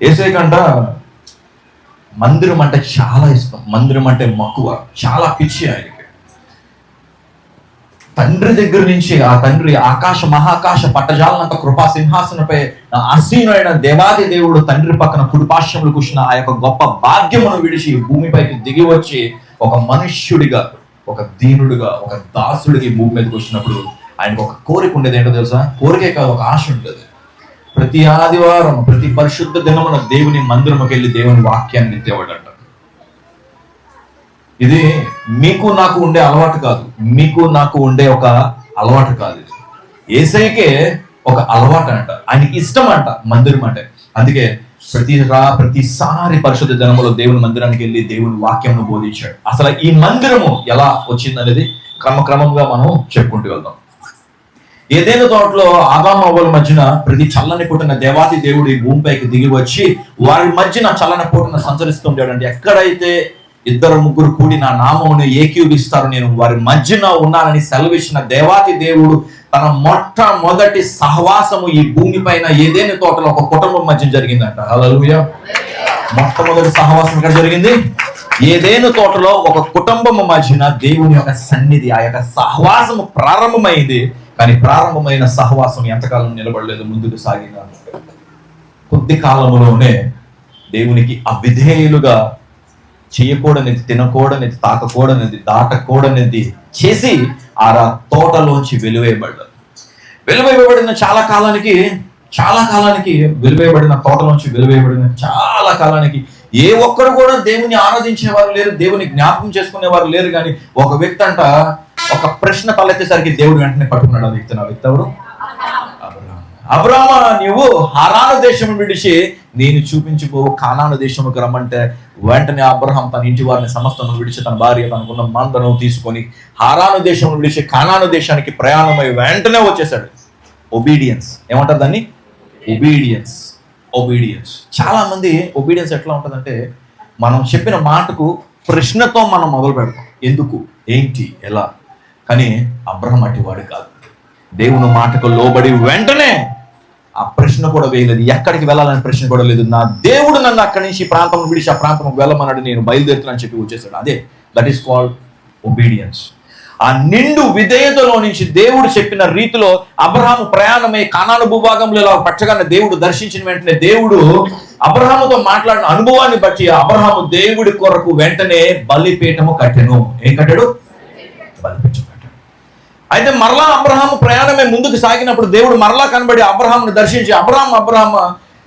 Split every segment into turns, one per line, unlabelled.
యేసయ్యకంట మందిరం అంటే చాలా ఇష్టం, మందిరం అంటే మక్కువ, చాలా పిచ్చి ఆయనకి. తండ్రి దగ్గర నుంచి ఆ తండ్రి ఆకాశ మహాకాశ పట్టజాలనంత కృపా సింహాసనపై ఆసీనుడైన దేవాది దేవుడు తండ్రి పక్కన కుడిపార్శ్వములు కూర్చున్న ఆ యొక్క గొప్ప భాగ్యమును విడిచి భూమిపైకి దిగి వచ్చి ఒక మనుష్యుడిగా, ఒక దీనుడిగా, ఒక దాసుడికి భూమి మీదకి వచ్చినప్పుడు ఆయనకు ఒక కోరిక ఉండేది. ఏంటో తెలుసా? కోరికే కాదు, ఒక ఆశ ఉండేది. ప్రతి ఆదివారం, ప్రతి పరిశుద్ధ దినమున దేవుని మందిరంకి వెళ్ళి దేవుని వాక్యాన్ని విత్తేవాడంట. ఇది మీకు నాకు ఉండే అలవాటు కాదు, మీకు నాకు ఉండే ఒక అలవాటు కాదు. ఇది యేసయ్యకే ఒక అలవాటు అంట, ఆయనకి ఇష్టం అంట మందిరం అంటే. అందుకే ప్రతిసారి పరిశుద్ధ దినములో దేవుని మందిరానికి వెళ్ళి దేవుని వాక్యంను బోధించాడు. అసలు ఈ మందిరము ఎలా వచ్చింది అనేది క్రమక్రమంగా మనం చెప్పుకుంటూ వెళ్దాం. ఏదైనా తోటలో ఆదాము అవ్వల మధ్యన ప్రతి చల్లని పూటన దేవాది దేవుడు ఈ భూమిపైకి దిగి వచ్చి వారి మధ్యన చల్లని పూటన సంచరిస్తుంటాడు. అంటే ఎక్కడైతే ఇద్దరు ముగ్గురు కూడి నా నామమును ఏకీభవిస్తారు, నేను వారి మధ్యన ఉన్నానని సెలవిచ్చిన దేవాది దేవుడు తన మొట్టమొదటి సహవాసము ఈ భూమి పైన ఏదైనా తోటలో ఒక కుటుంబం మధ్య జరిగిందంట. హల్లెలూయా. మొట్టమొదటి సహవాసం ఎక్కడ జరిగింది? ఏదైనా తోటలో ఒక కుటుంబం మధ్యన దేవుని యొక్క సన్నిధి, ఆ యొక్క సహవాసము ప్రారంభమైంది. కానీ ప్రారంభమైన సహవాసం ఎంతకాలం నిలబడలేదు, ముందుకు సాగిన కొద్ది కాలంలోనే దేవునికి అవిధేయులుగా చేయకూడనిది, తినకూడనిది, తాకకూడనిది, దాటకూడనిది చేసి ఆ తోటలోంచి వెలువేయబడిన చాలా కాలానికి వెలువేయబడిన తోటలోంచి వెలువేయబడిన చాలా కాలానికి ఏ ఒక్కరు కూడా దేవుని ఆరాధించేవారు లేరు, దేవుని జ్ఞాపకం చేసుకునేవారు లేరు. కానీ ఒక వ్యక్తి అంట ఒక ప్రశ్న తలెత్తేసరికి దేవుడు వెంటనే పట్టుకున్నాడు. ఆ వ్యక్తి ఎవరు? అబ్రామా, నీవు హారాను దేశం విడిచి నేను చూపించిపో కానాను దేశముకు రమ్మంటే వెంటనే అబ్రహాం తన ఇంటి వారిని సమస్తను విడిచి తన భార్య తనకున్న మందను తీసుకొని హారాను దేశం విడిచి కానాను దేశానికి ప్రయాణమై వెంటనే వచ్చేసాడు. ఒబీడియన్స్ ఏమంటారు దాన్ని? ఒబీడియన్స్. చాలా మంది ఒబీడియన్స్ ఎట్లా ఉంటుందంటే, మనం చెప్పిన మాటకు ప్రశ్నతో మనం మొదలు పెడతాం, ఎందుకు, ఏంటి, ఎలా. కానీ అబ్రహాం అట్టి వాడు కాదు. దేవుని మాటకు లోబడి వెంటనే ఆ ప్రశ్న కూడా వేయలేదు, ఎక్కడికి వెళ్ళాలని ప్రశ్న కూడా లేదు. నా దేవుడు నన్ను అక్కడి నుంచి ప్రాంతం విడిచి ఆ ప్రాంతం వెళ్ళమన్నాడు, నేను బయలుదేరుతానని చెప్పి వచ్చేసాడు. అదే దట్ ఈస్ కాల్డ్ ఒబీడియన్స్. ఆ నిండు విధేయతలో నుంచి దేవుడు చెప్పిన రీతిలో అబ్రహాము ప్రయాణమై కానాను భూభాగంలో ఇలా పచ్చగానే దేవుడు దర్శించిన వెంటనే దేవుడు అబ్రహాముతో మాట్లాడిన అనుభవాన్ని బట్టి అబ్రహాము దేవుడి కొరకు వెంటనే బలిపీఠము కట్టెను. ఏం కట్టాడు? బలిపీఠం కట్టాడు. అయితే మరలా అబ్రహాము ప్రయాణమే ముందుకు సాగినప్పుడు దేవుడు మరలా కనబడి అబ్రహామును దర్శించి, అబ్రహాం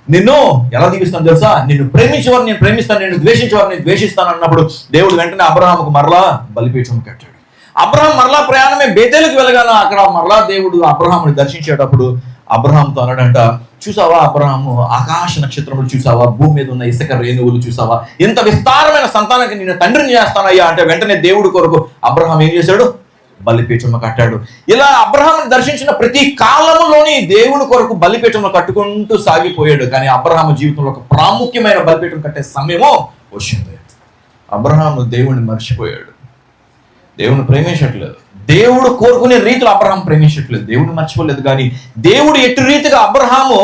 నిన్ను ఎలా దీవిస్తాను తెలుసా, నిన్ను ప్రేమించేవారు నేను ప్రేమిస్తాను, నేను ద్వేషించేవారు నేను ద్వేషిస్తాను అన్నప్పుడు దేవుడు వెంటనే అబ్రహాముకు మరలా బలిపీఠం కట్టాడు. అబ్రహాం మరలా ప్రయాణమే బేతేలుకు వెళ్ళగానే అక్కడ మరలా దేవుడు అబ్రహాముని దర్శించేటప్పుడు అబ్రహాంతో అన్నాడంట, చూసావా అబ్రహాము, ఆకాశ నక్షత్రములు చూసావా, భూమి మీద ఉన్న ఇసుక రేణువులు చూసావా, ఇంత విస్తారమైన సంతానానికి నేను తండ్రిని చేస్తానయ్యా అంటే వెంటనే దేవుడి కొరకు అబ్రహాం ఏం చేశాడు? బలిపీఠము కట్టాడు. ఇలా అబ్రహాముని దర్శించిన ప్రతి కాలంలోని దేవుని కొరకు బలిపీఠము కట్టుకుంటూ సాగిపోయాడు. కానీ అబ్రహాము జీవితంలో ఒక ప్రాముఖ్యమైన బలిపీఠం కట్టే సమయమో వచ్చింది. అబ్రహాము దేవుణ్ణి మర్చిపోయాడు, దేవుని ప్రేమించట్లేదు, దేవుడు కోరుకునే రీతిలో అబ్రహాం ప్రేమించట్లేదు, దేవుడిని మర్చిపోలేదు. కానీ దేవుడు ఎటు రీతిగా అబ్రహాము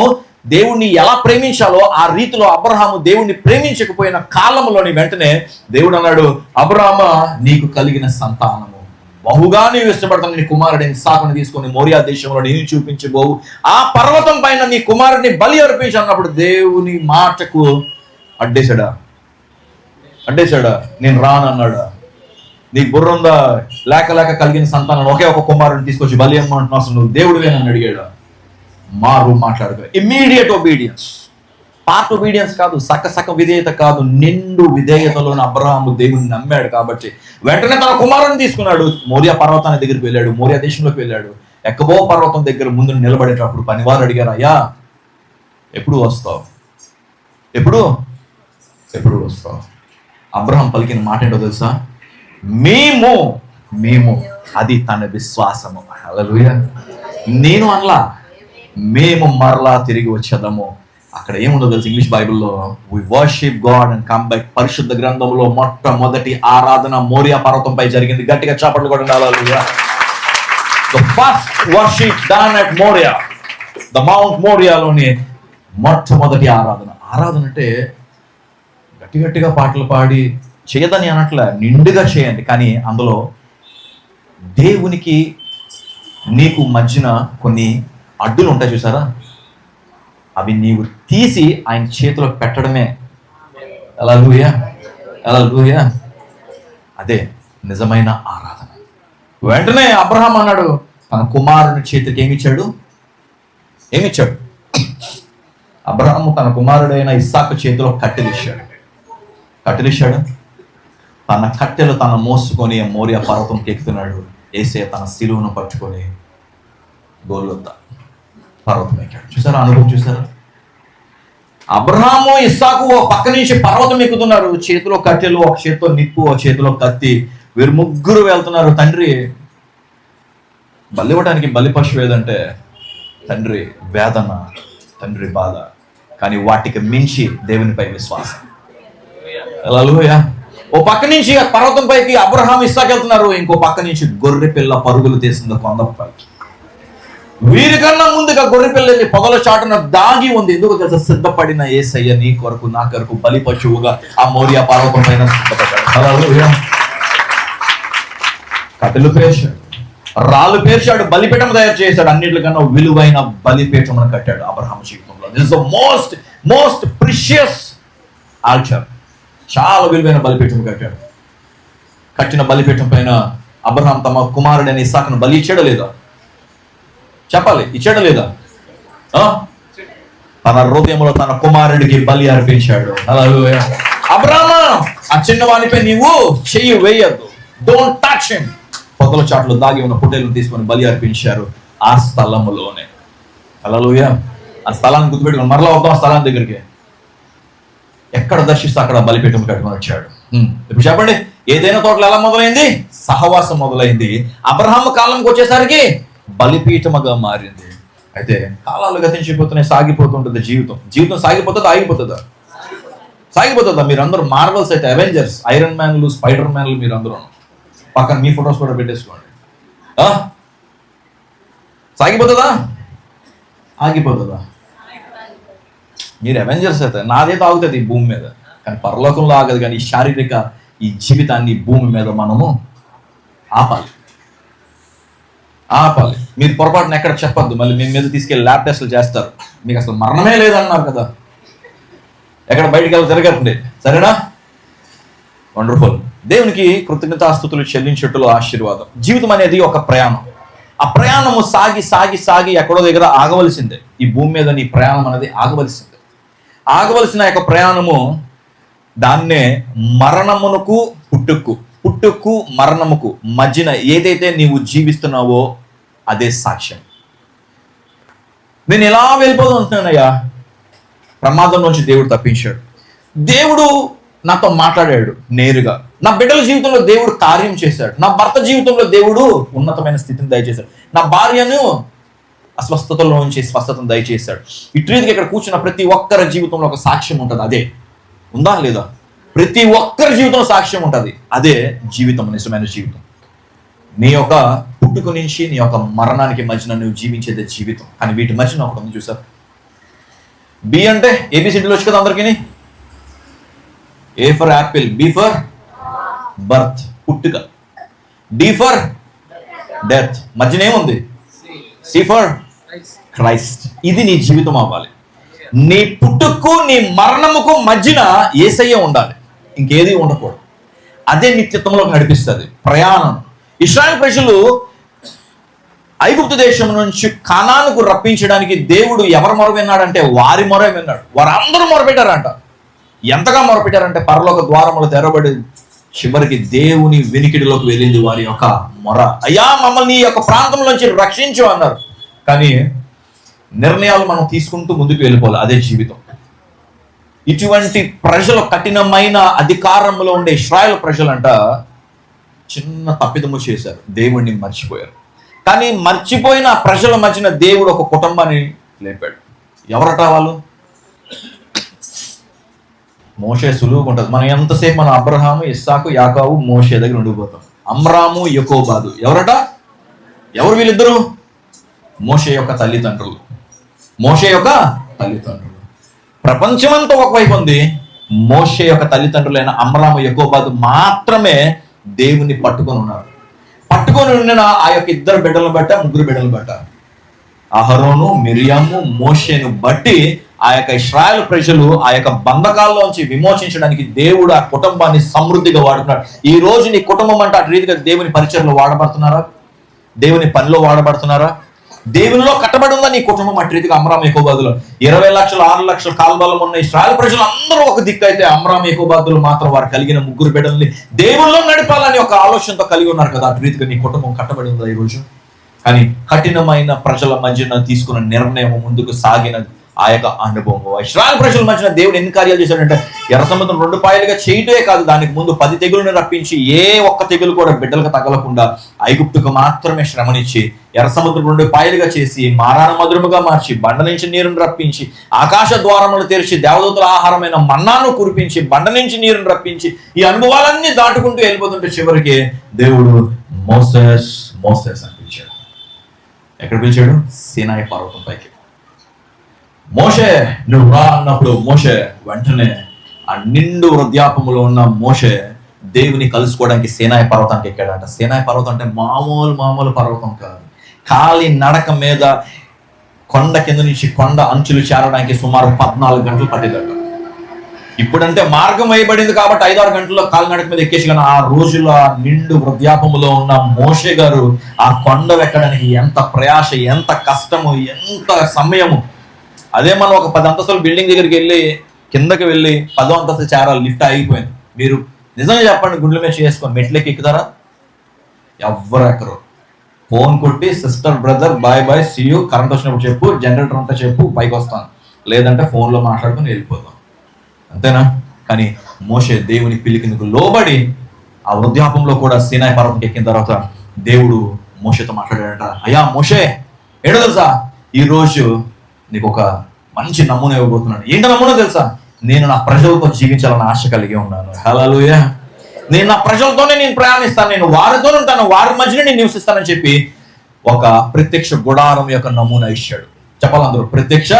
దేవుణ్ణి ఎలా ప్రేమించాలో ఆ రీతిలో అబ్రహాము దేవుణ్ణి ప్రేమించకపోయిన కాలంలోని వెంటనే దేవుడు అన్నాడు, అబ్రహామా, నీకు కలిగిన సంతానము బహుగా నీవు ఇష్టపడతాను, నీ కుమారుడిని ఇస్సాకుని తీసుకొని మోరియా దేశంలో నేను చూపించబోవు, ఆ పర్వతం పైన నీ కుమారుడిని బలి అర్పించు అన్నప్పుడు దేవుని మాటకు అడ్డేశాడా? నేను రాను అన్నాడా? నీకు బుర్ర ఉందా? లేక కలిగిన సంతానం ఒకే ఒక కుమారుడిని తీసుకొచ్చి బలి అమ్మంటున్నావు, అసలు నువ్వు దేవుడివే నన్ను అడిగాడు? మాట్లాడుకో. ఇమ్మీడియట్ ఒబీడియన్స్, పార్ట్ ఒబీడియన్స్ కాదు, సక విధేయత కాదు, నిండు విధేయతలోని అబ్రహాము దేవుని నమ్మాడు. కాబట్టి వెంటనే తన కుమారుని తీసుకున్నాడు, మోరియా పర్వతాన్ని దగ్గరికి వెళ్ళాడు, మోరియా దేశంలోకి వెళ్ళాడు. ఎక్కబో పర్వతం దగ్గర ముందు నిలబడేటప్పుడు పనివారు అడిగారు, అయ్యా ఎప్పుడు వస్తావు? అబ్రహాం పలికిన మాట ఏంటో తెలుసా? మేము అది తన విశ్వాసము. హల్లెలూయా. నేను అనలా, మేము మరలా తిరిగి వచ్చేద్దాము. అక్కడ ఏముందో తెలుసు ఇంగ్లీష్ బైబిల్లో, we worship God and come back. పరిశుద్ధ గ్రంథంలో మొట్టమొదటి ఆరాధన మోరియా పర్వతంపై జరిగింది. గట్టిగా చప్పట్లు కూడా హల్లెలూయా. The first worship done at Moriah, the Mount Moriahలోని మొట్టమొదటి ఆరాధన. ఆ ఆరాధన అంటే గట్టి గట్టిగా పాటలు పాడి చేయదని అనట్లే, నిండుగా చేయండి. కానీ అందులో దేవునికి నీకు మధ్యన కొన్ని అడ్డులు ఉంటాయి చూసారా, అవి నీవు తీసి ఆయన చేతిలో పెట్టడమే. హల్లెలూయా, హల్లెలూయా. అదే నిజమైన ఆరాధన. వెంటనే అబ్రహాం అన్నాడు, తన కుమారుని చేతికి ఏమిచ్చాడు? అబ్రహాము తన కుమారుడైన ఇస్సాకు చేతిలో కట్టెలిచ్చాడు. తన కట్టెలు తన మోసుకొని మోరియా పర్వతంకి ఎక్కుతున్నాడు. యేసయ్య తన శిలువను పట్టుకొని గొల్గొతా పర్వతం ఎక్కాడు. చూసారా అనుభవం? చూసారా? అబ్రహాము ఇస్సాకు ఒక పక్క నుంచి పర్వతం ఎక్కుతున్నారు, చేతిలో కట్టెలు, ఒక చేతిలో నిప్పు, ఒక చేతిలో కత్తి. వీరు ముగ్గురు వెళ్తున్నారు. తండ్రి బలి ఇవ్వడానికి బలి పశువు ఏదంటే తండ్రి వేదన, తండ్రి బాధ, కానీ వాటికి మించి దేవునిపై విశ్వాసం. హల్లెలూయా. ఓ పక్క నుంచి పర్వతం పైకి అబ్రహాం ఇస్సాకు వెళ్తున్నారు, ఇంకో పక్క నుంచి గొర్రె పిల్ల పరుగులు తీసింది కొండపైకి. వీరికన్నా ముందుగా గొర్రె పిల్ల పొగల చాటున దాగి ఉంది. ఎందుకు తెలుసా? సిద్ధపడిన యేసయ్య నీ కొరకు నా కొరకు బలి పశువుగా ఆ మోరియా పర్వతం పైన సిద్ధపడ్డాడు. హల్లెలూయా. కట్టెలు పేర్చాడు, రాళ్ళు పేర్చాడు, బలిపీఠం తయారు చేశాడు. అన్నిటికన్నా విలువైన బలిపీఠం కట్టాడు అబ్రహాం జీవితంలో. This is the most precious altar. చాలా విలువైన బలిపీఠం కట్టాడు. కట్టిన బలిపీఠం పైన అబ్రహాం తమ కుమారుడైన ఇస్సాకును బలి ఇచ్చాడా లేదా? చెప్పాలి, ఇచ్చాడా లేదా? తన హృదయంలో తన కుమారుడికి బలి అర్పించాడు. హల్లెలూయా. అబ్రహామా, ఆ చిన్నవానిపై నీవు చెయ్యి వేయద్దు, డోంట్ టచ్ హిమ్. పొదల చాట్లో దాగి ఉన్న పొట్టేలను తీసుకొని బలి అర్పించారు ఆ స్థలములోనే. హల్లెలూయా. ఆ స్థలాన్ని గుర్తుపెట్టుకుని మరలా వద్దాం ఆ స్థలాన్ని దగ్గరికి. ఎక్కడ దర్శిస్తే అక్కడ బలిపీఠం కట్టుకొని వచ్చాడు. ఇప్పుడు చెప్పండి, ఏదైనా తోటలో ఎలా మొదలైంది? సహవాసం మొదలైంది. అబ్రహాము కాలంకి వచ్చేసరికి బలిపీఠముగా మారింది. అయితే కాలాలు గతించిపోతున్నాయి, సాగిపోతుంటుంది జీవితం సాగిపోతుందా, ఆగిపోతుందా? సాగిపోతుందా? మీరందరూ మార్వల్స్ అయితే, అవెంజర్స్, ఐరన్ మ్యాన్లు, స్పైడర్ మ్యాన్లు, మీరందరూ పక్కన మీ ఫొటోస్ కూడా పెట్టేసుకోండి. సాగిపోతుందా, ఆగిపోతుందా? మీరు అవెంజర్స్ అయితే, నాదైతే ఆగుతుంది ఈ భూమి మీద, కానీ పరలోకంలో ఆగదు. కానీ ఈ శారీరక ఈ జీవితాన్ని భూమి మీద మనము ఆపాలి. మీరు పొరపాటున ఎక్కడ చెప్పొద్దు, మళ్ళీ మీ మీద తీసుకెళ్ళి ల్యాబ్ టెస్టులు చేస్తారు. మీకు అసలు మరణమే లేదన్నారు కదా, ఎక్కడ బయటికి వెళ్ళి తిరగండి. సరేనా? వండర్ఫుల్. దేవునికి కృతజ్ఞతాస్తుతులు చెల్లించుటలో ఆశీర్వాదం. జీవితం అనేది ఒక ప్రయాణం. ఆ ప్రయాణము సాగి ఎక్కడో దగ్గర ఆగవలసిందే. ఈ భూమి మీద నీ ప్రయాణం అనేది ఆగవలసిన యొక్క ప్రయాణము, దాన్నే మరణమునకు పుట్టుకు మరణముకు మధ్యన ఏదైతే నీవు జీవిస్తున్నావో అదే సాక్ష్యం. నేను ఎలా వెళ్ళిపోదాం అంటున్నానయ్యా, ప్రమాదం నుంచి దేవుడు తప్పించాడు. దేవుడు నాతో మాట్లాడాడు నేరుగా. నా బిడ్డల జీవితంలో దేవుడు కార్యం చేశాడు. నా భర్త జీవితంలో దేవుడు ఉన్నతమైన స్థితిని దయచేశాడు. నా భార్యను అస్వస్థతలో నుంచి స్వస్థతను దయచేశాడు. ఇటు రీతికి ఇక్కడ కూర్చున్న ప్రతి ఒక్కరి జీవితంలో ఒక సాక్ష్యం ఉంటుంది. అదే ఉందా లేదా? ప్రతి ఒక్కరి జీవితంలో సాక్ష్యం ఉంటుంది. అదే జీవితం, నిజమైన జీవితం. నీ యొక్క పుట్టుక నుంచి నీ యొక్క మరణానికి మధ్యన నువ్వు జీవించేదే జీవితం. కానీ వీటి మధ్యన ఒకటి ఉంది చూసారు. బి అంటే ఏబిసిడీలో వచ్చి కదా అందరికీ. A for apple, B for birth, పుట్టుక, డి ఫర్ డెత్, మధ్యన ఏముంది? C for Christ. ఇది నీ జీవితం అవ్వాలి. నీ పుట్టుకు నీ మరణముకు మధ్యన యేసయ్య ఉండాలి, ఇంకేది ఉండకూడదు. అదే నిత్యత్వంలోకి నడిపిస్తుంది ప్రయాణం. ఇశ్రాయేలు ప్రజలు ఐగుప్తు దేశం నుంచి కానానుకు రప్పించడానికి దేవుడు ఎవరు మొర విన్నాడంటే వారి మొర విన్నాడు. వారందరూ మొరపెట్టారంట. ఎంతగా మొరపెట్టారంటే పరలోక ద్వారములు తెరబడి చివరికి దేవుని వెనికిడిలోకి వెళ్ళింది వారి యొక్క మొర. అయ్యా, మమ్మల్ని ఈ యొక్క ప్రాంతం నుంచి రక్షించు అన్నారు. కానీ నిర్ణయాలు మనం తీసుకుంటూ ముందుకు వెళ్ళిపోవాలి. అదే జీవితం. ఇటువంటి ప్రజలు, కఠినమైన అధికారంలో ఉండే ఇశ్రాయేలు ప్రజలంట చిన్న తప్పిదము చేశారు, దేవుణ్ణి మర్చిపోయారు. కానీ మర్చిపోయిన ప్రజల మధ్యన దేవుడు ఒక కుటుంబాన్ని లేపాడు. ఎవరట వాళ్ళు? మోషే సులువుగా ఉంటుంది. మనం ఎంతసేపు మనం అబ్రహాము, ఇస్సాకు, యాకోబు, మోషే దగ్గర ఉండిపోతాం. అమ్రాము, యకోబాదు ఎవరట? ఎవరు వీళ్ళిద్దరు? మోషే యొక్క తల్లిదండ్రులు. ప్రపంచమంతా ఒకవైపు ఉంది, మోషే యొక్క తల్లిదండ్రులైన అమ్రాము యెకోబాదు మాత్రమే దేవుని పట్టుకొని ఉన్నారు. పట్టుకొని ఉండిన ఆ యొక్క ఇద్దరు బిడ్డలను బట్ట, ముగ్గురు బిడ్డలను బట్ట, అహరోను, మిరియాము, మోషేను బట్టి ఆ యొక్క ఇశ్రాయేలు ప్రజలు ఆ యొక్క బంధకాల్లోంచి విమోచించడానికి దేవుడు ఆ కుటుంబాన్ని సమృద్ధిగా వాడుతున్నాడు. ఈ రోజు నీ కుటుంబం అంటే అటు రీతిగా దేవుని పరిచయంలో వాడబడుతున్నారా? దేవుని పనిలో వాడబడుతున్నారా? దేవునిలో కట్టబడి ఉందా నీ కుటుంబం? అటు రీతిగా అమ్రాము యెకోబాదులో 20 లక్షలు 6 లక్షల కాల్బలం ఉన్న ఇశ్రాయేలు ప్రజలు అందరూ ఒక దిక్కు అయితే, అమ్రాము యెకోబాదులు మాత్రం వారు కలిగిన ముగ్గురు బిడ్డల్ని దేవుల్లో నడిపాలని ఒక ఆలోచనతో కలిగి ఉన్నారు కదా. అటు రీతిగా నీ కుటుంబం కట్టబడి ఉందా ఈరోజు? కానీ కఠినమైన ప్రజల మధ్యన తీసుకున్న నిర్ణయం, ముందుకు సాగిన ఆ యొక్క అనుభవం, ఇశ్రాయేలు ప్రజల మధ్యన దేవుడు ఎన్ని కార్యాలు చేశాడంటే, ఎర్ర సముద్రం 2 పాయలుగా చేయటమే కాదు, దానికి ముందు 10 తెగులను రప్పించి ఏ ఒక్క తెగులు కూడా బిడ్డలకు తగలకుండా ఐగుప్తుకు మాత్రమే శ్రమనిచ్చి ఎర్ర సముద్రం 2 పాయలుగా చేసి మారాన మధురముగా మార్చి బండ నుంచి నీరును రప్పించి ఆకాశ ద్వారములు తెరిచి దేవదూతల ఆహారమైన మన్నాను కురిపించి బండ నుంచి నీరును రప్పించి ఈ అనుభవాలన్నీ దాటుకుంటూ వెళ్ళిపోతుంటే చివరికి దేవుడు మోసెస్ మోసెస్ అని పిలిచాడు. ఎక్కడ పిలిచాడు? సీనాయి పర్వతం పైకి. మోషే నువ్వు రా అన్నప్పుడు మోషే వెంటనే ఆ నిండు వృద్ధాపములో ఉన్న మోషే దేవుని కలుసుకోవడానికి సీనాయి పర్వతానికి ఎక్కాడంట. సీనాయి పర్వతం అంటే మామూలు పర్వతం కాదు. ఖాళీ నడక మీద కొండ కింద నుంచి కొండ అంచులు చేరడానికి సుమారు 14 గంటలు పట్టేదట. ఇప్పుడంటే మార్గం వేయబడింది కాబట్టి 5-6 గంటల్లో కాలినడక మీద ఎక్కేసి, కానీ ఆ రోజుల్లో నిండు వృద్ధాపములో ఉన్న మోషే గారు ఆ కొండ ఎక్కడానికి ఎంత ప్రయాస, ఎంత కష్టము, ఎంత సమయము. అదే మనం ఒక 10 అంతస్తుల బిల్డింగ్ దగ్గరికి వెళ్ళి కిందకి వెళ్ళి 10వ అంతస్తు చేరాలి, లిఫ్ట్ ఆగిపోయింది. మీరు నిజంగా చెప్పండి, గుండెల మీద చేసుకొని మెట్లకి ఎక్కుతారా? ఎవ్వరు ఎక్కరు. ఫోన్ కొట్టి sister brother bye bye see you, current వచ్చినప్పుడు చెప్పు, జనరేటర్ అంతా చెప్పు, పైకి వస్తాను, లేదంటే ఫోన్లో మాట్లాడుకుని వెళ్ళిపోతాం, అంతేనా? కానీ మోషే దేవుని పిలికిందుకు లోబడి ఆ వృద్ధాపంలో కూడా సీనాయి పర్వతం ఎక్కిన తర్వాత దేవుడు మోషేతో మాట్లాడాడంట. అయ్యా మోషే, ఏడో తెలుసా, ఈరోజు నీకు ఒక మంచి నమూనా ఇవ్వబోతున్నాను. ఏంటి నమూనా తెలుసా? నేను నా ప్రజలతో జీవించాలని ఆశ కలిగి ఉన్నాను. హల్లెలూయా. నేను నా ప్రజలతోనే నేను ప్రయాణిస్తాను, నేను వారితోనే ఉంటాను, వారి మధ్యనే నేను నివసిస్తానని చెప్పి ఒక ప్రత్యక్ష గుడారం యొక్క నమూనా ఇచ్చాడు. చెప్పాలందరూ ప్రత్యక్ష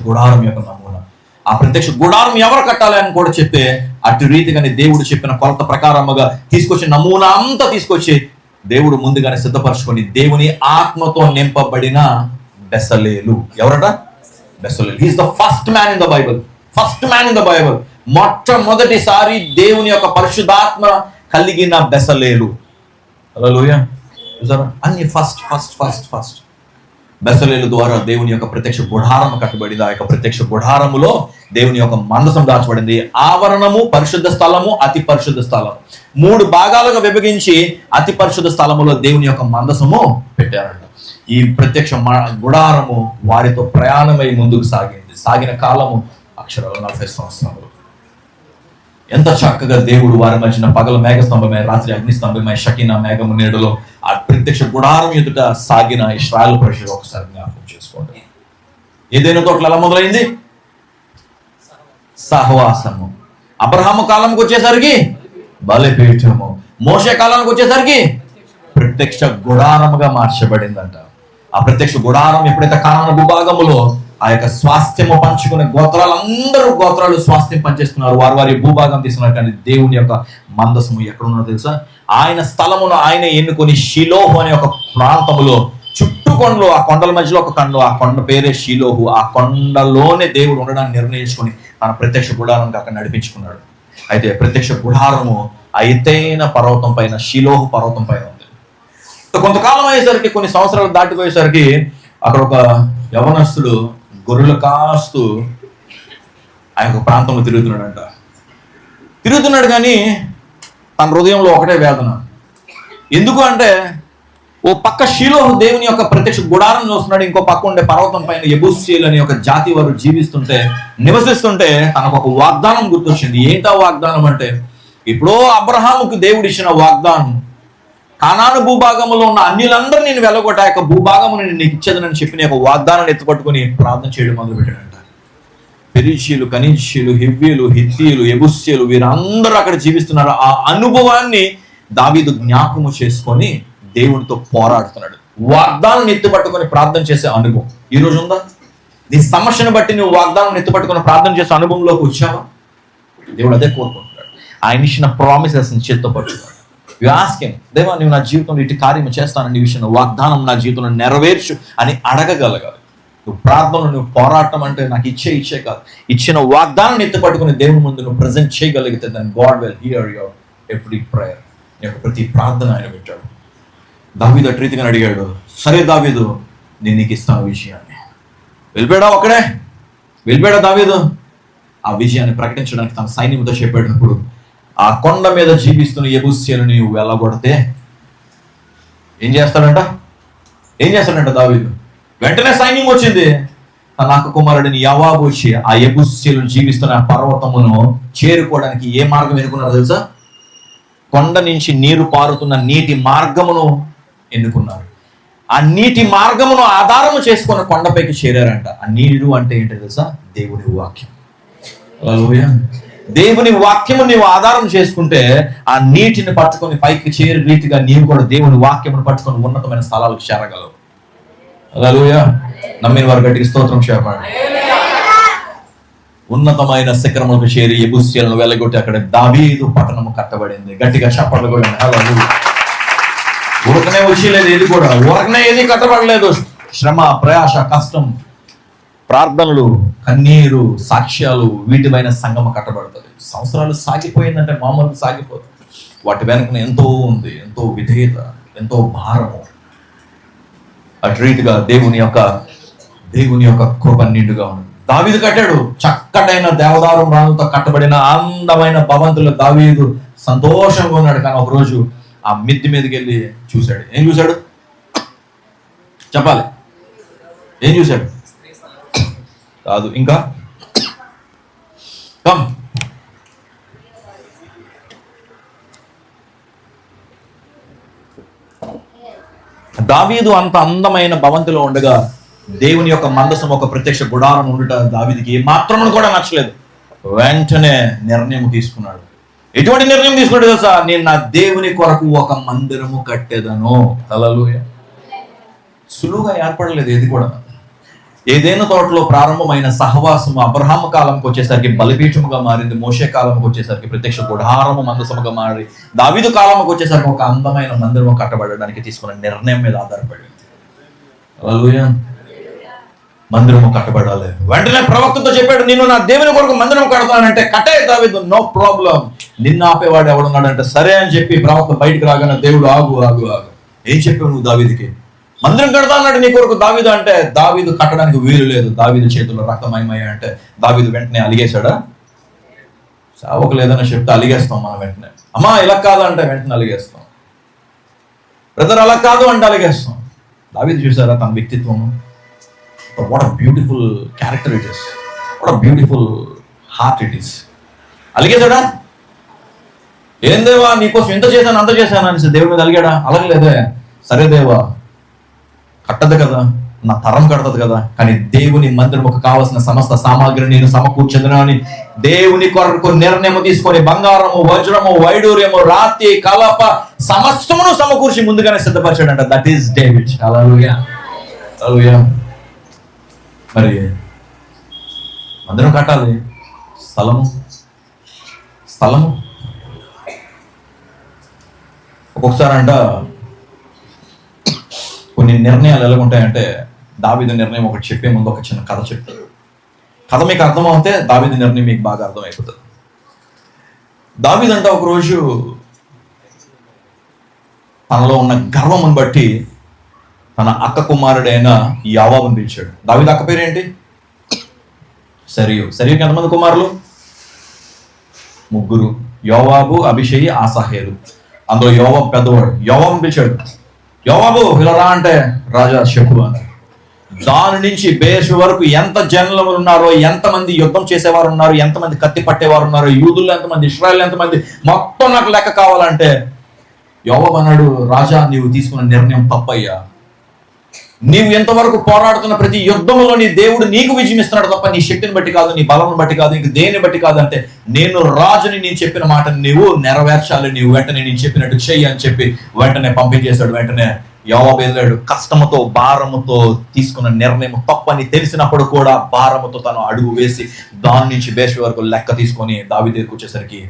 గుడారం యొక్క నమూనా. ఆ ప్రత్యక్ష గుడారం ఎవరు కట్టాలి అని కూడా చెప్పి అటు రీతిగానే దేవుడు చెప్పిన కొలత ప్రకారముగా తీసుకొచ్చి నమూనా అంతా తీసుకొచ్చి దేవుడు ముందుగానే సిద్ధపరచుకొని దేవుని ఆత్మతో నింపబడిన బెసలేలు. ఎవరట? బెసలేలు. He's the first man in the Bible. మొట్టమొదటిసారి దేవుని యొక్క పరిశుద్ధాత్మ కలిగిన బెసలేలు. హల్లెలూయా. అన్ని ఫస్ట్ బెసలేలు ద్వారా దేవుని యొక్క ప్రత్యక్ష గుడారం కట్టబడింది. ఆ యొక్క ప్రత్యక్ష గుడారములో దేవుని యొక్క మందసం దాచబడింది. ఆవరణము, పరిశుద్ధ స్థలము, అతి పరిశుద్ధ స్థలము 3 భాగాలుగా విభజించి అతి పరిశుద్ధ స్థలములో దేవుని యొక్క మందసము పెట్టారంట. ఈ ప్రత్యక్ష గుడారము వారితో ప్రయాణమై ముందుకు సాగిన కాలము అక్షరాలు 40 సంవత్సరాలు. ఎంత చక్కగా దేవుడు వారి మధ్యన పగల మేఘస్తంభమై, రాత్రి అగ్నిస్తంభమై, షకీనా మేఘము నీడలో ఆ ప్రత్యక్ష గుడారం ఎదుట సాగిన ఇశ్రాయేలు ప్రజలు ఒకసారి జ్ఞాపకం చేసుకోండి. ఏదైనా తోటలు ఎలా మొదలైంది? సహవాసము. అబ్రహాము కాలంకి వచ్చేసరికి బలిపీఠము, మోషే కాలానికి వచ్చేసరికి ప్రత్యక్ష గుడారముగా మార్చబడిందంట. ఆ ప్రత్యక్ష గుడారం ఎప్పుడైతే కానాను భూభాగములో ఆ యొక్క స్వాస్థ్యము పంచుకునే గోత్రాలు స్వాస్థ్యం పనిచేస్తున్నారు, వారి భూభాగం తీసుకున్నారు. కానీ దేవుని యొక్క మందసము ఎక్కడున్నదో తెలుసా? ఆయన స్థలమును ఆయన ఎన్నుకొని షిలోహు అనే ఒక ప్రాంతములో చుట్టూ కొండలు, ఆ కొండల మధ్యలో ఒక కొండ, ఆ కొండ పేరే షిలోహు. ఆ కొండలోనే దేవుడు ఉండడానికి నిర్ణయించుకొని తన ప్రత్యక్ష గుడారానికి అక్కడ నడిపించుకున్నాడు. అయితే ప్రత్యక్ష గుడారము ఆ ఎత్తైన పర్వతం పైన, షిలోహు పర్వతం పైన ఉంది. కొంతకాలం అయ్యేసరికి, కొన్ని సంవత్సరాలు దాటిపోయేసరికి అక్కడ ఒక యవనస్తుడు గొర్రెలు కాస్తూ ఆయన ఒక ప్రాంతంలో తిరుగుతున్నాడు కానీ తన హృదయంలో ఒకటే వేదన. ఎందుకు అంటే, ఓ పక్క షిలోహు దేవుని యొక్క ప్రత్యక్ష గుడారం చూస్తున్నాడు, ఇంకో పక్క ఉండే పర్వతం పైన యెబూసీయులు అనే ఒక జాతి వారు నివసిస్తుంటే తనకు ఒక వాగ్దానం గుర్తొచ్చింది. ఏంటా వాగ్దానం అంటే, ఇప్పుడు అబ్రహాముకు దేవుడు ఇచ్చిన వాగ్దానం, కానాను భూభాగంలో ఉన్న అన్యులందరూ నేను వెళ్ళగొట్ట యొక్క భూభాగము నేను నీకు ఇచ్చేదనని చెప్పిన ఒక వాగ్దానాన్ని ఎత్తుపట్టుకుని ప్రార్థన చేయడం మొదలు పెట్టాడంట. పెరిషీలు, కనీషీలు, హివ్వీలు, హిత్తీయులు, యెబూసీయులు వీరందరూ అక్కడ జీవిస్తున్నారు. ఆ అనుభవాన్ని దావీదు జ్ఞాపకము చేసుకొని దేవుడితో పోరాడుతున్నాడు. వాగ్దానం ఎత్తుపట్టుకొని ప్రార్థన చేసే అనుభవం ఈ రోజు ఉందా? నీ సమస్యను బట్టి నువ్వు వాగ్దానం ఎత్తుపట్టుకుని ప్రార్థన చేసే అనుభవంలోకి వచ్చావా? దేవుడు అదే కోరుకుంటున్నాడు. ఆయన ఇచ్చిన ప్రామిసెస్ చేత్తో పట్టుకున్నాడు. యు ఆస్క్ హిమ్, దేవా నువ్వు నా జీవితంలో ఇటు కార్యం చేస్తానని విషయం వాగ్దానం నా జీవితంలో నెరవేర్చు అని అడగగలగాలి. నువ్వు ప్రార్థనలు, నువ్వు పోరాటం అంటే నాకు ఇచ్చే కాదు, ఇచ్చిన వాగ్దానం ఎత్తుపట్టుకుని దేవుని ముందు నువ్వు ప్రజెంట్ చేయగలిగితే then God will hear your every prayer. ప్రతి ప్రార్థన ఆయన పెట్టాడు. దావీదు అటు రీతిగా అడిగాడు, సరే దావీదు నేను నీకు ఇస్తాను విషయాన్ని. వెళ్ళిపోయాడా ఒక్కడే? వెళ్ళిపోయాడా దావీదు? ఆ విజయాన్ని ప్రకటించడానికి తన సైన్యంతో చెప్పేటప్పుడు ఆ కొండ మీద జీవిస్తున్న యెబూసీయులను నీవు వెళ్ళగొడితే ఏం చేస్తాడంట దావీదు? వెంటనే సైన్యం వచ్చింది. తన అక్క కుమారుడిని యోవాబు వచ్చి ఆ యెబూసీయులను జీవిస్తున్న పర్వతమును చేరుకోవడానికి ఏ మార్గం ఎన్నుకున్నారో తెలుసా? కొండ నుంచి నీరు పారుతున్న నీటి మార్గమును ఎన్నుకున్నారు. ఆ నీటి మార్గమును ఆధారము చేసుకున్న కొండపైకి చేరారంట. ఆ నీరు అంటే ఏంటో తెలుసా? దేవుని వాక్యం. హల్లెలూయా. దేవుని వాక్యము నీవు ఆధారం చేసుకుంటే ఆ నీటిని పట్టుకొని పైకి చేరే రీతిగా నీవు కూడా దేవుని వాక్యమును పట్టుకొని ఉన్నతమైన స్థలాలకు చేరగలవు. హల్లెలూయా. నమ్మిన వారు గట్టిగా స్తోత్రం చెప్పండి. ఉన్నతమైన శిఖరములకు చేరి యెబూసీయులను వెళ్ళగొట్టి అక్కడ దావీదు పట్టణము కట్టబడింది. గట్టిగా చప్పట్లు కొట్టండి. హల్లెలూయా. ఊరకనే వచ్చేలేదు, ఏది కూడా ఊరకనే ఏది కట్టబడలేదు. శ్రమ, ప్రయాస, కష్టం, ప్రార్థనలు, కన్నీరు, సాక్ష్యాలు, వీటిపైన సంగమ కట్టబడుతుంది. సంవత్సరాలు సాగిపోయిందంటే మామూలుగా సాగిపోతుంది. వాటి వెనకన ఎంతో ఉంది, ఎంతో విధేయత, ఎంతో భారము. అటు రీతిగా దేవుని యొక్క కృప నిండుగా ఉంది. దావీదు కట్టాడు చక్కటైన దేవదారు రాళ్ళతో కట్టబడిన అందమైన భవంతులు. దావీదు సంతోషంగా ఉన్నాడు. కానీ ఒకరోజు ఆ మిద్ది మీదకి వెళ్ళి చూశాడు. ఏం చూశాడు చెప్పాలి? ఏం చూశాడు? కాదు, ఇంకా కమ్. దావీదు అంత అందమైన భవంతిలో ఉండగా దేవుని యొక్క మందసం ఒక ప్రత్యక్ష గుడారం ఉండుట దావీదుకి ఏ మాత్రము కూడా నచ్చలేదు. వెంటనే నిర్ణయం తీసుకున్నాడు. ఎటువంటి నిర్ణయం తీసుకున్నాడు తెలుసా? నేను నా దేవుని కొరకు ఒక మందిరము కట్టేదను. హల్లెలూయా. సులువుగా ఏర్పడలేదు ఏది కూడా. ఏదైనా తోటలో ప్రారంభమైన సహవాసము అబ్రహాము కాలంకి వచ్చేసరికి బలిపీఠముగా మారింది. మోషే కాలంకి వచ్చేసరికి ప్రత్యక్ష గుడారము మందసముగా మారి దావీదు కాలంకి వచ్చేసరికి ఒక అందమైన మందిరము కట్టబడడానికి తీసుకున్న నిర్ణయం మీద ఆధారపడింది. హల్లెలూయా. మందిరము కట్టబడాలి. వెంటనే ప్రవక్తతో చెప్పాడు, నేను నా దేవుని కొరకు మందిరం కడతానంటే కట్టే దావీదు, నో ప్రాబ్లం. నిన్ను ఆపేవాడు ఎవడున్నాడంటే సరే అని చెప్పి ప్రవక్త బయటికి రాగానే దేవుడు ఆగు. ఏం చెప్పావు నువ్వు దావీదుకి? మందిరం కడతా అన్నాడు నీ కొరకు దావీదు అంటే. దావీదు కట్టడానికి వీలు లేదు. దావీదు చేతుల్లో రక్తమయమయ్య అంటే దావీదు వెంటనే అలిగేశాడా? సావకు లేదని చెప్తే అలిగేస్తాం మనం వెంటనే. అమ్మా ఇలా కాదు అంటే వెంటనే అలిగేస్తాం. బ్రదర్ అలా కాదు అంటే అలిగేస్తాం. దావీదు చూసారా తన వ్యక్తిత్వం? What a beautiful character it is, what a beautiful heart it is. అలిగేశాడా? ఏం దేవా నీకోసం ఎంత చేశాను అంత చేశాను అనేసి దేవుడి మీద అలిగాడా? అలగలేదే. సరే దేవా కట్టదు కదా, నా తరం కడతది కదా, కానీ దేవుని మందిరముకు కావలసిన సమస్త సామాగ్రిని నేను సమకూర్చదును అని దేవుని కొరకు నిర్ణయం తీసుకొని బంగారము, వజ్రము, వైడూర్యము, రాతి, కలప సమస్తమును సమకూర్చి ముందుగానే సిద్ధపరిచాడంట. That is David. హల్లెలూయా. హల్లెలూయా. మరి మందిరం కట్టాలి, స్థలము ఒక్కొక్కసారి అంట కొన్ని నిర్ణయాలు ఎలా ఉంటాయంటే, దావీదు నిర్ణయం ఒకటి చెప్పే ముందు ఒక చిన్న కథ చెప్తారు. కథ మీకు అర్థమవుతే దావీదు నిర్ణయం మీకు బాగా అర్థమైపోతుంది. దావీదు అంటే ఒకరోజు తనలో ఉన్న గర్వమును బట్టి తన అక్క కుమారుడైన యోవాబును పిలిచాడు. దావీదు అక్క పేరేంటి? సరియుకి ఎంతమంది కుమారులు? 3. యోవాబు, అభిషేయి, ఆసాహేలు. అందులో యోవాబు పెద్దవాడు. యోవాబును పిలిచాడు. యోవాబు ఇలా రా అంటే, రాజా చెప్పు అని. దాని నుంచి బేషు వరకు ఎంత జనులు ఉన్నారో, ఎంతమంది యుద్ధం చేసేవారు ఉన్నారు, ఎంతమంది కత్తి పట్టేవారు ఉన్నారు, యూదులు ఎంతమంది, ఇశ్రాయేలు ఎంతమంది, మొత్తం నాకు లెక్క కావాలంటే యోవాబు అన్నాడు, రాజా నీవు తీసుకున్న నిర్ణయం తప్పయ్యా. నీవు ఎంతవరకు పోరాడుతున్న ప్రతి యుద్ధంలో నీ దేవుడు నీకు విజయం ఇస్తున్నాడు తప్ప నీ శక్తిని బట్టి కాదు, నీ బలం బట్టి కాదు, ఇంక దేని బట్టి కాదు. అంటే నేను రాజుని, నేను చెప్పిన మాటని నీవు నెరవేర్చాలి, నీవు వెంటనే నేను చెప్పినట్టు చెయ్యి అని చెప్పి వెంటనే పంపించేశాడు. వెంటనే యోవాబు వెళ్ళాడు, కష్టముతో భారముతో తీసుకున్న నిర్ణయం తప్పని తెలిసినప్పుడు కూడా భారముతో తను అడుగు వేసి దాని నుంచి బేర్షెబా వరకు లెక్క తీసుకొని దావీదు దగ్గరికి వచ్చేసరికి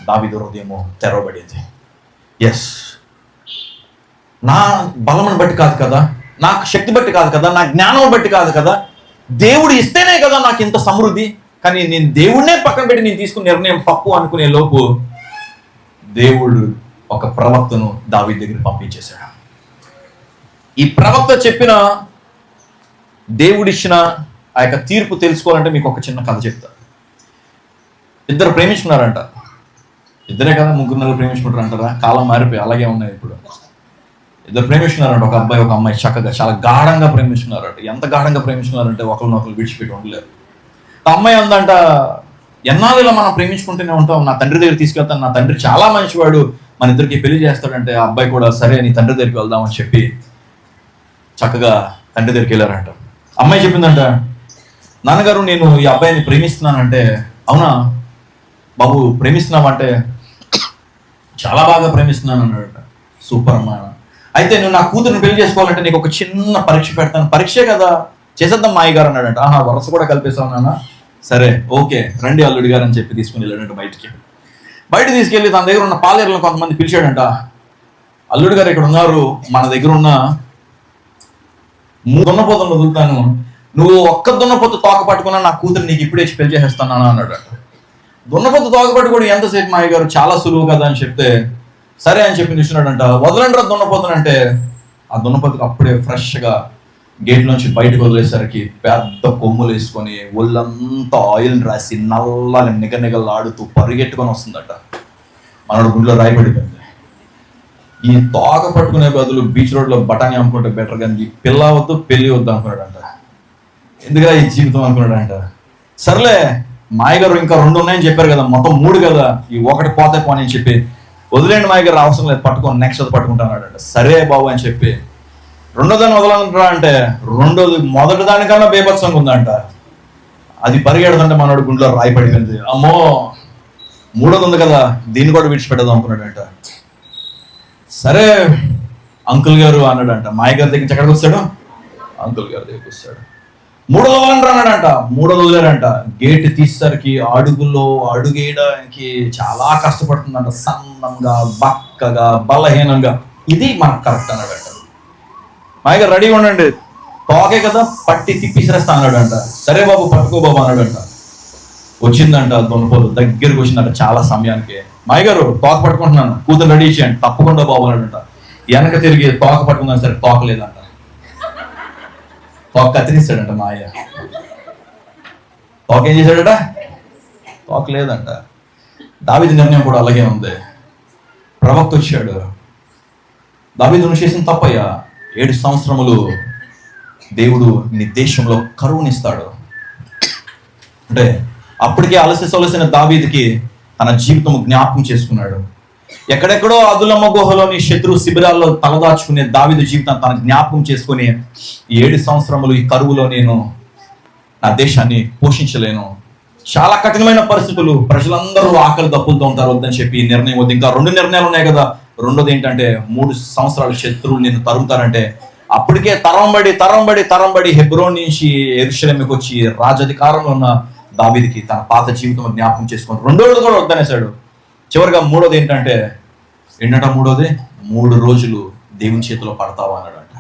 దావీదు హృదయము తెరవబడింది. ఎస్, నా బలమును బట్టి కాదు కదా, నాకు శక్తి బట్టి కాదు కదా, నా జ్ఞానం బట్టి కాదు కదా, దేవుడు ఇస్తేనే కదా నాకు ఇంత సమృద్ధి. కానీ నేను దేవుడినే పక్కన పెట్టి నేను తీసుకున్న నిర్ణయం తప్పు అనుకునే లోపు దేవుడు ఒక ప్రవక్తను దావీదు దగ్గర పంపించేశాడు. ఈ ప్రవక్త చెప్పిన దేవుడిచ్చిన ఆ యొక్క తీర్పు తెలుసుకోవాలంటే మీకు ఒక చిన్న కథ చెప్తా. ఇద్దరు ప్రేమించుకున్నారంట. ఇద్దరే కదా, ముగ్గురు నెలలు ప్రేమించుకుంటారు అంటారా? కాలం మారిపోయి అలాగే ఉన్నాయి ఇప్పుడు. ఇద్దరు ప్రేమించుకున్నారంట, ఒక అబ్బాయి ఒక అమ్మాయి, చక్కగా చాలా గాఢంగా ప్రేమించుకున్నారంట. ఎంత గాఢంగా ప్రేమించుకున్నారంటే ఒకరినొకరు విడిచిపెట్టి ఉండలేరు. ఆ అమ్మాయి ఉందంట, ఎన్నాళ్ళు ఇలా మనం ప్రేమించుకుంటూనే ఉంటాం, నా తండ్రి దగ్గర తీసుకెళ్తాను, నా తండ్రి చాలా మంచివాడు, మన ఇద్దరికి పెళ్లి చేస్తాడంటే ఆ అబ్బాయి కూడా సరే నీ తండ్రి దగ్గరికి వెళ్దామని చెప్పి చక్కగా తండ్రి దగ్గరికి వెళ్ళారంట. అమ్మాయి చెప్పిందంట, నాన్నగారు నేను ఈ అబ్బాయిని ప్రేమిస్తున్నానంటే, అవునా బాబు ప్రేమిస్తున్నావంటే, చాలా బాగా ప్రేమిస్తున్నాను అన్నాడట. సూపర్ అమ్మా, అయితే నువ్వు నా కూతురుని పెళ్లి చేసుకోవాలంటే నీకు ఒక చిన్న పరీక్ష పెడతాను, పరీక్షే కదా చేసేద్దాం మాయ గారు అన్నాడంట. ఆహా, వరుస కూడా కలిపేసావు నాన్న, సరే ఓకే రండి అల్లుడి గారు అని చెప్పి తీసుకుని వెళ్ళాడంట. బయట తీసుకెళ్ళి తన దగ్గర ఉన్న పాలేరులను కొంతమంది పిలిచాడంట. అల్లుడి గారు ఇక్కడ ఉన్నారు, మన దగ్గర ఉన్న 3 దున్నపోతులను వదులుతాను, నువ్వు ఒక్క దున్నపోతు తోక పట్టుకున్నా నా కూతురు నీకు ఇప్పుడే పెళ్లి చేసేస్తాను అన్నాడట. దున్నపోతు తోక పట్టుకోడు ఎంతసేపు మాయ గారు, చాలా సులువు కదా అని చెప్తే సరే అని చెప్పి నిల్చున్నాడంట. వదలండి రా దున్నపోతునంటే ఆ దున్నపోతుకు అప్పుడే ఫ్రెష్గా గేట్ నుంచి బయటకు వదిలేసరికి పెద్ద కొమ్ములు వేసుకొని ఒళ్ళంతా ఆయిల్ రాసి నల్లగా నిగనిగలాడుతూ పరిగెట్టుకొని వస్తుందట. మనోడు గుండెలో రాయబడిపోయింది. ఈ తోక పట్టుకునే బదులు బీచ్ రోడ్లో బఠానీ అమ్ముకుంటే బెటర్, కానీ పిల్ల వద్దు పెళ్లి వద్దు అనుకున్నాడంట. ఎందుకురా ఈ జీవితం అనుకున్నాడంట. సర్లే మాయగారు ఇంకా 2 ఉన్నాయని చెప్పారు కదా, మొత్తం 3 కదా, ఈ ఒకటి పోతే పోనీ అని చెప్పి వదిలేండి మాయగారు, అవసరం లేదు పట్టుకొని నెక్స్ట్ అది పట్టుకుంటాన్నాడంట. సరే బాబు అని చెప్పి 2వ దాన్ని వదలంటారా అంటే 2వది మొదటి దానికన్నా బేభత్సంగా ఉందంట. అది పరిగెడుతుంటే మనోడు గుండెలో రాయి పడిపోయింది. అమ్మో 3వది ఉంది కదా, దీన్ని కూడా విడిచిపెట్టదాం అనుకున్నాడంట. సరే అంకుల్ గారు అన్నాడంట. మాయగారి దగ్గర ఎక్కడికి వస్తాడు, అంకుల్ గారి దగ్గరికి వస్తాడు. 3వది వదలంటారు అన్నాడంట. 3వది వదిలేరంట. గేట్ తీసేసరికి అడుగులో అడుగేయడానికి చాలా కష్టపడుతుందంట, సన్నంగా బక్కగా బలహీనంగా. ఇది మనకు కరెక్ట్ అన్నాడంట. మాయగారు రెడీగా ఉండండి, తోకే కదా పట్టి తిప్పిసిరేస్తా అన్నాడంట. సరే బాబు పట్టుకో బాబు అన్నాడంట. వచ్చిందంట దున్నపోతు, దగ్గరికి వచ్చిందంట చాలా సమయానికి. మాయగారు తోక పట్టుకుంటున్నాను, కూతురు రెడీ చేయండి, తప్పకుండా బాబు అన్నాడంట. వెనక తిరిగి తోక పట్టుకుందాం, సరే తోక లేదంట. తోక కత్తిరిస్తాడంట మాయ. తోక ఏం చేశాడట, తోక లేదంట. దావీదు నిర్ణయం కూడా అలాగే ఉంది. ప్రవక్త వచ్చాడు, దావీదు నువ్వు చేసిన తప్పయ్యా, 7 సంవత్సరములు దేవుడు నీ దేశంలో కరువునిస్తాడు అంటే అప్పటికే అలసిన దావీదుకి తన జీవితం జ్ఞాపకం చేసుకున్నాడు. ఎక్కడెక్కడో అదులమ్మ గుహలోని శత్రు శిబిరాల్లో తలదాచుకునే దావీదు జీవితం తన జ్ఞాపకం చేసుకుని 7 సంవత్సరములు ఈ కరువులో నేను నా దేశాన్ని పోషించలేను, చాలా కఠినమైన పరిస్థితులు, ప్రజలందరూ ఆకలి దప్పులతో ఉంటారు వద్దని చెప్పి నిర్ణయం వద్దు. ఇంకా 2 నిర్ణయాలు ఉన్నాయి కదా. 2వది ఏంటంటే 3 సంవత్సరాలు శత్రువులు నిన్ను తరుముతారంటే అప్పటికే తరంబడి హెబ్రోన్ నుంచి యెరూషలేముకి వచ్చి రాజధికారంలో ఉన్న దావీదుకి తన పాత జీవితం జ్ఞాపకం చేసుకొని 2వది కూడా వద్దనేశాడు. చివరిగా 3వది ఏంటంటే 3 రోజులు దేవుని చేతిలో పడతావా అన్నాడంట.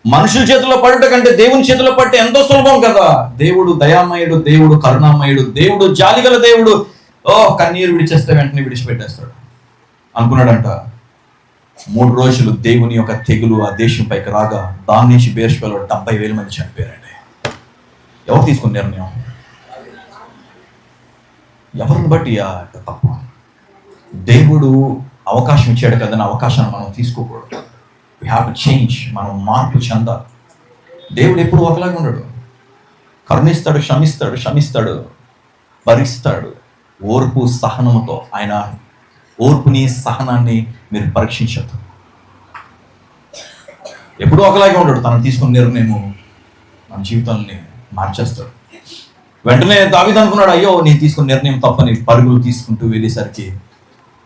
మనుషుల చేతిలో పడుట కంటే దేవుని చేతిలో పడితే ఎంతో సులభం కదా. దేవుడు దయామయుడు, దేవుడు కరుణామయుడు, దేవుడు జాలిగల దేవుడు. కన్నీరు విడిచేస్తే వెంటనే విడిచిపెట్టేస్తాడు అనుకున్నాడంట. 3 రోజులు దేవుని యొక్క తెగులు ఆ దేశం పైకి రాగా దాని నుంచి బేర్షెబాలో 70,000 మంది చనిపోయారండి. ఎవరు తీసుకున్న నిర్ణయం, ఎవరిని బట్టి తప్ప. దేవుడు అవకాశం ఇచ్చాడు కదని అవకాశాన్ని మనం తీసుకోకూడదు. వీ హ్యావ్ టు చేంజ్, మనం మార్పు చెందాలి. దేవుడు ఎప్పుడు ఒకలాగా ఉండడు. కరుణిస్తాడు, క్షమిస్తాడు, భరిస్తాడు ఓర్పు సహనముతో. ఆయన ఓర్పుని సహనాన్ని మీరు పరీక్షించద్దు. ఎప్పుడూ ఒకలాగే ఉండడు. తను తీసుకున్న నిర్ణయము మన జీవితాన్ని మార్చేస్తాడు. వెంటనే దావీదు అనుకున్నాడు, అయ్యో నేను తీసుకున్న నిర్ణయం తప్పని పరుగులు తీసుకుంటూ వెళ్ళేసరికి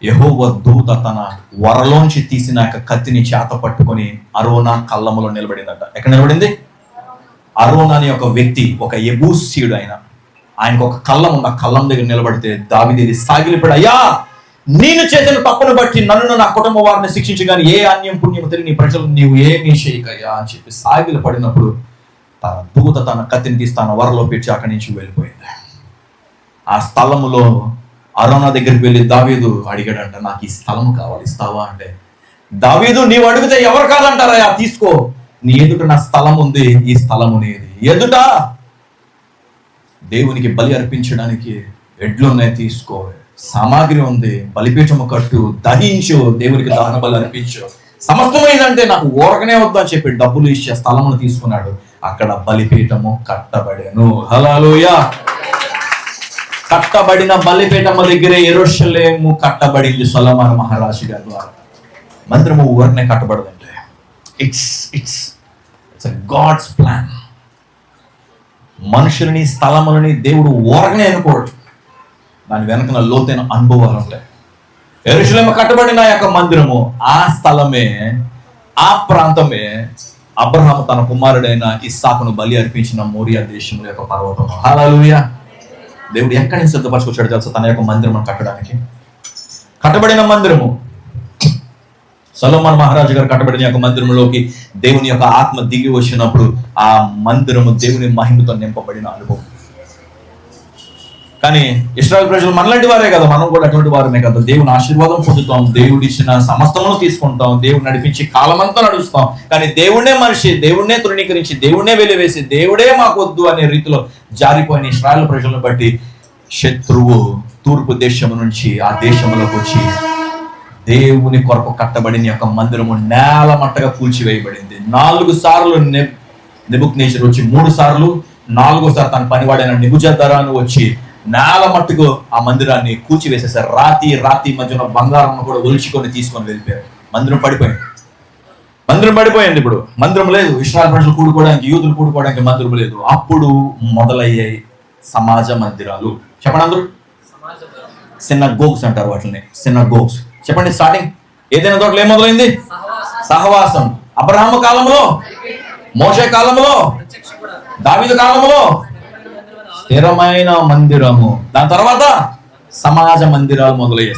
యెహోవా దూత తన వరలోంచి తీసిన కత్తిని చేత పట్టుకొని అరోనా కళ్ళములో నిలబడిందట. ఎక్కడ నిలబడింది? అరోనా అనే ఒక వ్యక్తి, ఒక యెబూసీయుడు, ఆయనకు ఒక కళ్ళం ఉంది. ఆ కళ్ళం దగ్గర నిలబడితే దావీదు సాగిలిపడి, అయ్యా నేను చేసిన తప్పును బట్టి నన్ను నా కుటుంబ వారిని శిక్షించి కానీ ఏ అన్యం పుణ్యం తిరిగి నీ ప్రజలు నీవు ఏమీ చేయకయ్యా అని చెప్పి సాగిలి పడినప్పుడు తన దూత తన కత్తిని తీసి తన వరలో పెట్టి అక్కడి నుంచి వెళ్ళిపోయింది. ఆ స్థలములో అరోనా దగ్గరికి వెళ్ళి దావీదు అడిగాడంట, నాకు ఈ స్థలం కావాలి, ఇస్తావా అంటే, దావీదు నీవు అడిగితే ఎవరు కాదంటారా, తీసుకో, నీ ఎదుట నా స్థలం ఉంది, ఈ స్థలము నీది. ఎదుట దేవునికి బలి అర్పించడానికి ఎడ్లు ఉన్నాయి, తీసుకో, సామాగ్రి ఉంది, బలిపీఠము కట్టు, దహించు, దేవునికి దహన బలి అర్పించు, సమస్తమైందంటే నాకు ఊరకనే వద్దు అని చెప్పి డబ్బులు ఇచ్చే స్థలమును తీసుకున్నాడు. అక్కడ బలిపీఠము కట్టబడెను. హల్లెలూయా. కట్టబడిన బలిపీఠము దగ్గరే యెరూషలేము కట్టబడింది సొలొమోను మహారాజు గారి ద్వారా. మందిరము ఊరకనే కట్టబడదంటే ఇట్స్ గాడ్స్ ప్లాన్. మనుషులని, స్థలములని దేవుడు ఊరకనే అనుకోడు, దాని వెనకన లోతైన అనుభవాలు ఉంటాయి. యెరూషలేము కట్టబడిన యొక్క మందిరము, ఆ స్థలమే, ఆ ప్రాంతమే అబ్రహాము తన కుమారుడైన ఇస్సాకును బలి అర్పించిన మోరియా దేశంలో యొక్క పర్వతం. హల్లెలూయా. దేవుడు ఎక్కడి నుంచి సిద్ధపరచుకొచ్చాడు తెలుసా? తన యొక్క మందిరం కట్టడానికి. కట్టబడిన మందిరము, సొలొమోను మహారాజు గారు కట్టబడిన యొక్క మందిరంలోకి దేవుని యొక్క ఆత్మ దిగి వచ్చినప్పుడు ఆ మందిరము దేవుని మహిమతో నింపబడిన అనుభవం. కానీ ఇశ్రాయేలు ప్రజలు మనలాంటి వారే కదా, మనం కూడా అటువంటి వారమే కదా. దేవుని ఆశీర్వాదం పొందుతాం, దేవుడు ఇచ్చిన సమస్తమును తీసుకుంటాం, దేవుడు నడిపించి కాలమంతా నడుస్తాం. కానీ దేవుడే మనిషి, దేవుడే తృణీకరించి, దేవుడే వెలివేసి, దేవుడే మాకు వద్దు అనే రీతిలో జారిపోయిన ఇశ్రాయేలు ప్రజలను బట్టి శత్రువు తూర్పు దేశం నుంచి ఆ దేశంలోకి వచ్చి దేవుని కొరకు కట్టబడిన యొక్క మందిరము నేల మట్టగా కూల్చివేయబడింది. 4 సార్లు నెబుకద్నెజరు వచ్చి, 3 సార్లు, 4వసారి తన పనివాడైన నెబుజరదాను వచ్చి నేల మట్టుకు ఆ మందిరాన్ని కూల్చివేసేసారు. రాతి మధ్యన బంగారం కూడా ఒలుచుకొని తీసుకొని వెళ్ళిపోయారు. మందిరం పడిపోయింది. ఇప్పుడు మందిరం లేదు. ఇశ్రాయేలు ప్రజలు కూడుకోవడానికి, యూదులు కూడుకోవడానికి మందిరం లేదు. అప్పుడు మొదలయ్యాయి సమాజ మందిరాలు. చెప్పండి అందరూ. సినగోగ్స్ అంటారు వాటిని, సినగోగ్స్. చెప్పండి. స్టార్టింగ్ ఏదైనా తోటలో ఏం మొదలైంది? సహవాసం. అబ్రహాము కాలంలో, మోషే కాలంలో, దావీదు కాలంలో స్థిరమైన మందిరము. దాని తర్వాత సమాజ మందిరాలు మొదలయ్యాయి.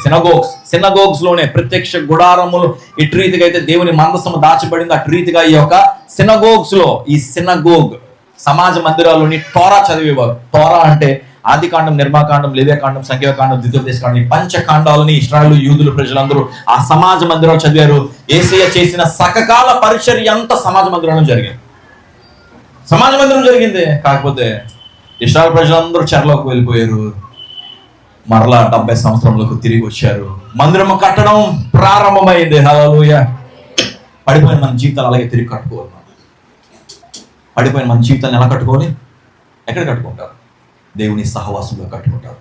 సినగోగ్స్ లోనే ప్రత్యక్ష గుడారములు ఇటు రీతిగా అయితే దేవుని మందసము దాచబడింది, అటు రీతిగా ఈ యొక్క సినగోగ్స్ లో, ఈ సినగోగ్ సమాజ మందిరాల్లోని టోరా చదివేవారు. టోరా అంటే ఆదికాండం, నిర్మాకాండం, లేవ్యకాండం, సంఖ్యాకాండం, ద్వితీయోపదేశకాండం, ఈ పంచకాండాలని ఇశ్రాయేలు యూదుల ప్రజలందరూ ఆ సమాజ మందిరాలు చదివారు. యేసయ్య చేసిన సకకాల పరిచర్య అంతా సమాజ మందిరంలో జరిగింది. సమాజ మందిరం జరిగింది. కాకపోతే ఇశ్రాయేలు ప్రజలందరూ చెరలోకి వెళ్ళిపోయారు. మరలా 70 సంవత్సరంలోకి తిరిగి వచ్చారు. మందిరం కట్టడం ప్రారంభమైంది. హల్లెలూయా. పడిపోయిన మన జీవితాలు అలాగే తిరిగి కట్టుకోవాలి. పడిపోయిన మన జీవితాన్ని ఎలా కట్టుకోవాలి? ఎక్కడ కట్టుకుంటారు? దేవుని సహవాసంలో కట్టుకుంటారు.